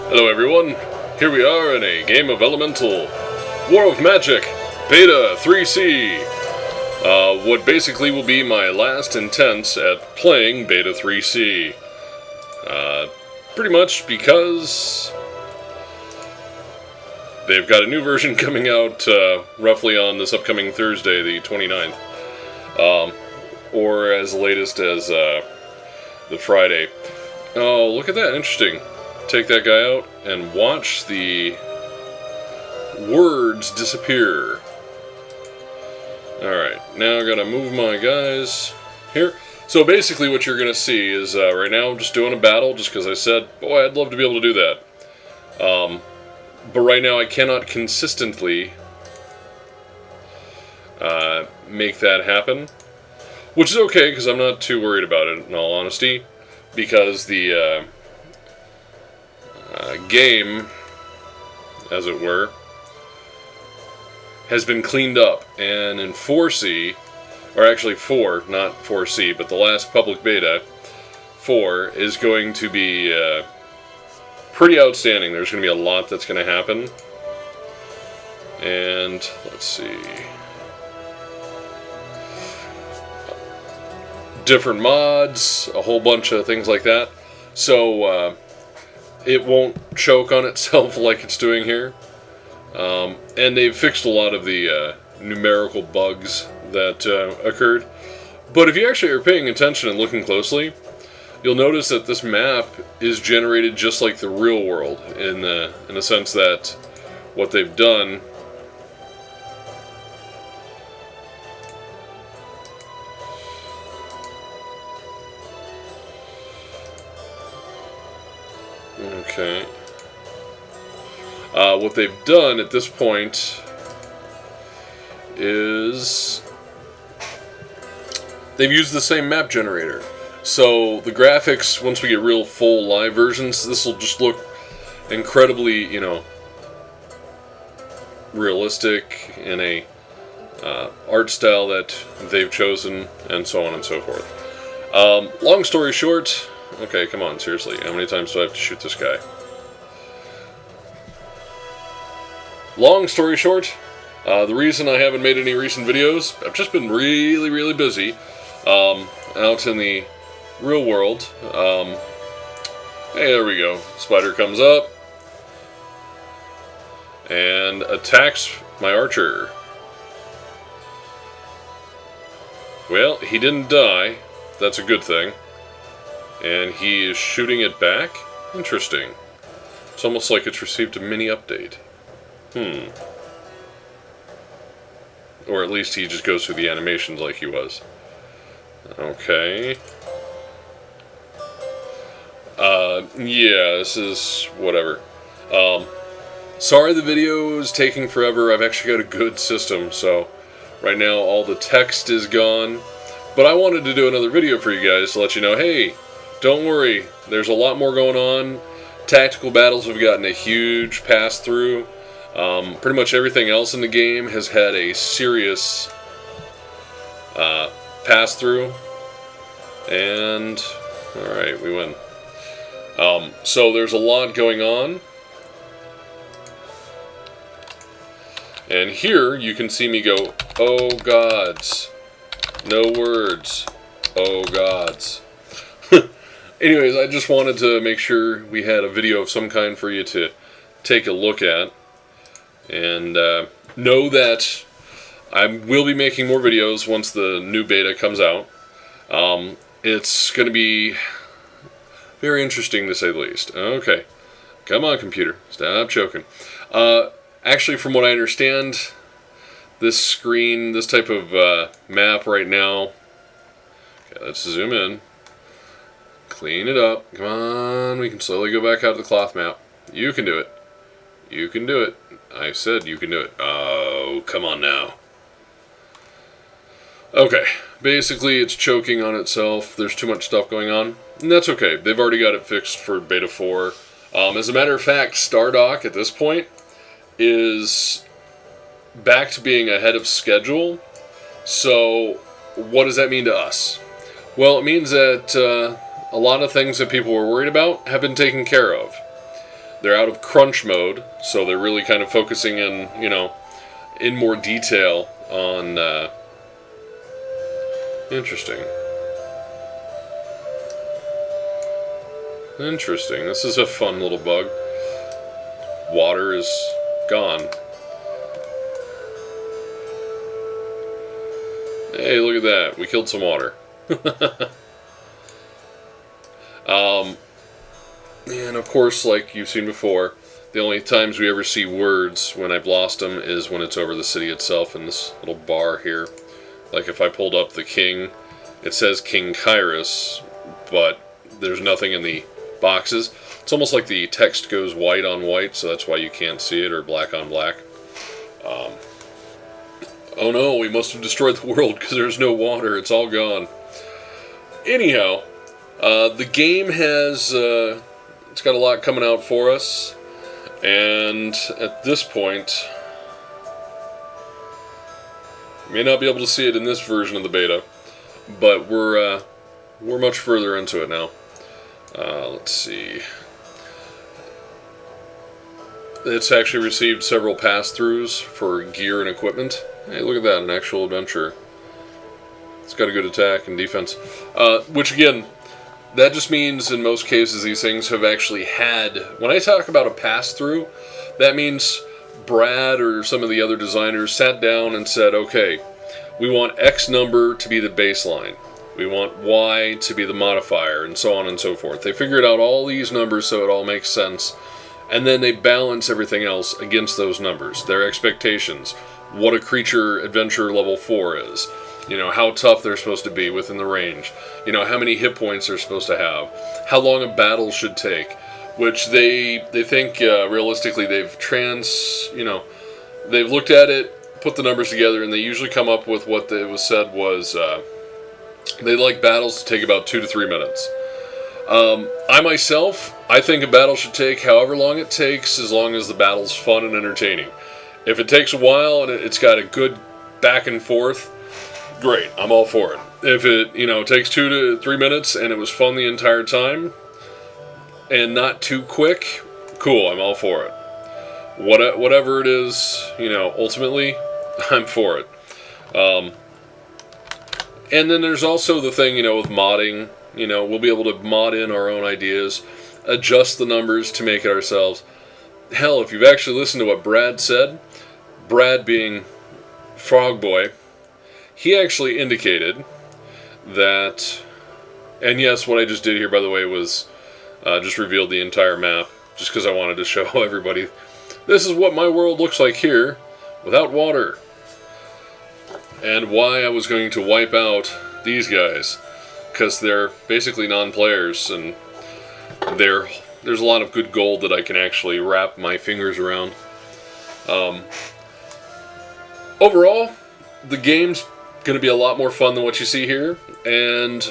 Hello everyone, here we are in a game of Elemental War of Magic Beta 3C. What basically will be my last intents at playing Beta 3C. Pretty much because they've got a new version coming out roughly on this upcoming Thursday, the 29th. Or as latest as the Friday. Oh, look at that, interesting. Take that guy out and watch the words disappear. Alright, now I gotta move my guys here. So basically what you're gonna see is right now I'm just doing a battle just because I said, boy, I'd love to be able to do that. But right now I cannot consistently make that happen. Which is okay because I'm not too worried about it in all honesty. Because the game, as it were, has been cleaned up, and in 4C, or actually 4, not 4C, but the last public beta, 4, is going to be pretty outstanding. There's going to be a lot that's going to happen, and let's see, different mods, a whole bunch of things like that, so it won't choke on itself like it's doing here. And they've fixed a lot of the numerical bugs that occurred. But if you actually are paying attention and looking closely, you'll notice that this map is generated just like the real world, in the sense that what they've done okay. What they've done at this point is they've used the same map generator. So the graphics, once we get real full live versions, this will just look incredibly, realistic in a art style that they've chosen, and so on and so forth. Long story short, okay, come on, seriously, how many times do I have to shoot this guy? Long story short, the reason I haven't made any recent videos, I've just been really, really busy out in the real world. Hey, there we go. Spider comes up and attacks my archer. Well, he didn't die. That's a good thing. And he is shooting it back? Interesting. It's almost like it's received a mini update. Or at least he just goes through the animations like he was. Okay. Yeah, this is whatever. Sorry the video is taking forever. I've actually got a good system, so right now all the text is gone. But I wanted to do another video for you guys to let you know, hey, don't worry, there's a lot more going on. Tactical battles have gotten a huge pass-through. Pretty much everything else in the game has had a serious pass-through. And, alright, we win. So there's a lot going on. And here you can see me go, oh gods. No words. Oh gods. Anyways, I just wanted to make sure we had a video of some kind for you to take a look at. And know that I will be making more videos once the new beta comes out. It's going to be very interesting to say the least. Okay. Come on, computer. Stop choking. Actually, from what I understand, this screen, this type of map right now... Okay, let's zoom in. Clean it up. Come on, we can slowly go back out of the cloth map. You can do it. You can do it. I said you can do it. Oh, come on now. Okay, basically it's choking on itself. There's too much stuff going on. And that's okay. They've already got it fixed for Beta 4. As a matter of fact, Stardock at this point is back to being ahead of schedule. So, what does that mean to us? Well, it means that a lot of things that people were worried about have been taken care of. They're out of crunch mode, so they're really kind of focusing in, you know, in more detail on, interesting. Interesting. This is a fun little bug. Water is gone. Hey, look at that. We killed some water. And of course, like you've seen before, the only times we ever see words when I've lost them is when it's over the city itself in this little bar here. Like if I pulled up the king, it says King Kyran, but there's nothing in the boxes. It's almost like the text goes white on white, so that's why you can't see it, or black on black. Oh no, we must have destroyed the world because there's no water. It's all gone. Anyhow, the game has... it's got a lot coming out for us, and at this point, you may not be able to see it in this version of the beta, but we're much further into it now. Let's see. It's actually received several pass-throughs for gear and equipment. Hey, look at that, an actual adventure. It's got a good attack and defense, which again, that just means in most cases these things have actually had... When I talk about a pass-through, that means Brad or some of the other designers sat down and said, okay, we want X number to be the baseline. We want Y to be the modifier, and so on and so forth. They figured out all these numbers so it all makes sense, and then they balance everything else against those numbers. Their expectations, what a creature adventure level 4 is. You know, how tough they're supposed to be within the range. You know, how many hit points they're supposed to have. How long a battle should take. Which they think, realistically, they've they've looked at it, put the numbers together, and they usually come up with what was said was, they'd like battles to take about 2 to 3 minutes. I myself, I think a battle should take however long it takes, as long as the battle's fun and entertaining. If it takes a while and it's got a good back and forth, great, I'm all for it. If it, takes 2 to 3 minutes and it was fun the entire time, and not too quick, cool, I'm all for it. Whatever it is, ultimately, I'm for it. And then there's also the thing, with modding. We'll be able to mod in our own ideas, adjust the numbers to make it ourselves. Hell, if you've actually listened to what Brad said, Brad being Frog Boy, he actually indicated that, and yes, what I just did here, by the way, was just revealed the entire map, just because I wanted to show everybody, this is what my world looks like here, without water, and why I was going to wipe out these guys, because they're basically non-players, and there's a lot of good gold that I can actually wrap my fingers around. Overall, the game's going to be a lot more fun than what you see here, and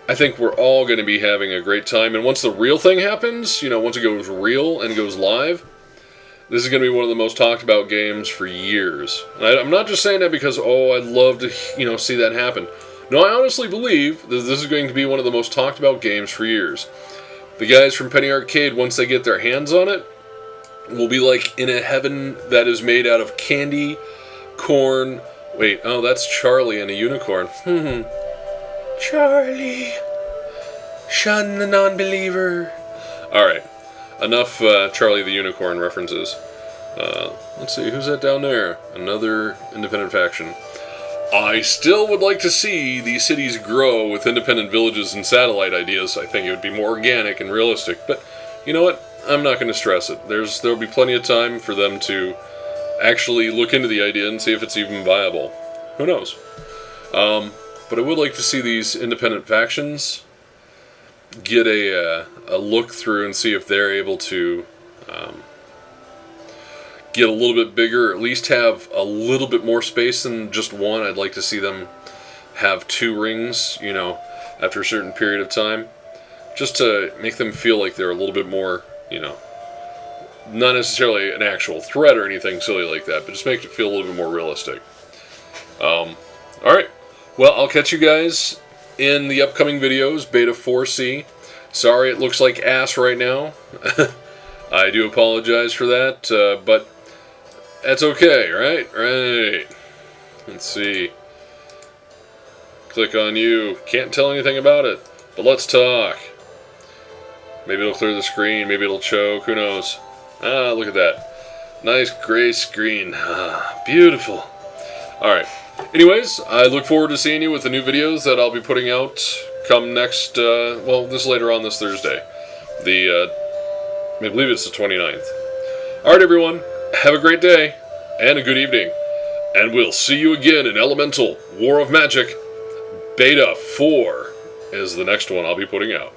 I think we're all going to be having a great time. And once the real thing happens, once it goes real and goes live, this is going to be one of the most talked about games for years. And I'm not just saying that because, I'd love to, see that happen. No, I honestly believe that this is going to be one of the most talked about games for years. The guys from Penny Arcade, once they get their hands on it, will be like in a heaven that is made out of candy, corn. Wait, that's Charlie and a unicorn. Charlie. Shun the non-believer. Alright, enough Charlie the Unicorn references. Let's see, who's that down there? Another independent faction. I still would like to see these cities grow with independent villages and satellite ideas. I think it would be more organic and realistic. But, you know what? I'm not going to stress it. There'll be plenty of time for them to actually look into the idea and see if it's even viable. Who knows? But I would like to see these independent factions get a look through and see if they're able to get a little bit bigger, or at least have a little bit more space than just one. I'd like to see them have 2 rings, after a certain period of time, just to make them feel like they're a little bit more, not necessarily an actual threat or anything silly like that, but just make it feel a little bit more realistic. Alright, well, I'll catch you guys in the upcoming videos, Beta 4C. Sorry it looks like ass right now. I do apologize for that, but that's okay, right? Right. Let's see. Click on you. Can't tell anything about it, but let's talk. Maybe it'll clear the screen. Maybe it'll choke. Who knows? Ah, look at that. Nice gray screen. Ah, beautiful. Alright. Anyways, I look forward to seeing you with the new videos that I'll be putting out come next, this later on this Thursday. I believe it's the 29th. Alright, everyone. Have a great day and a good evening. And we'll see you again in Elemental War of Magic. Beta 4 is the next one I'll be putting out.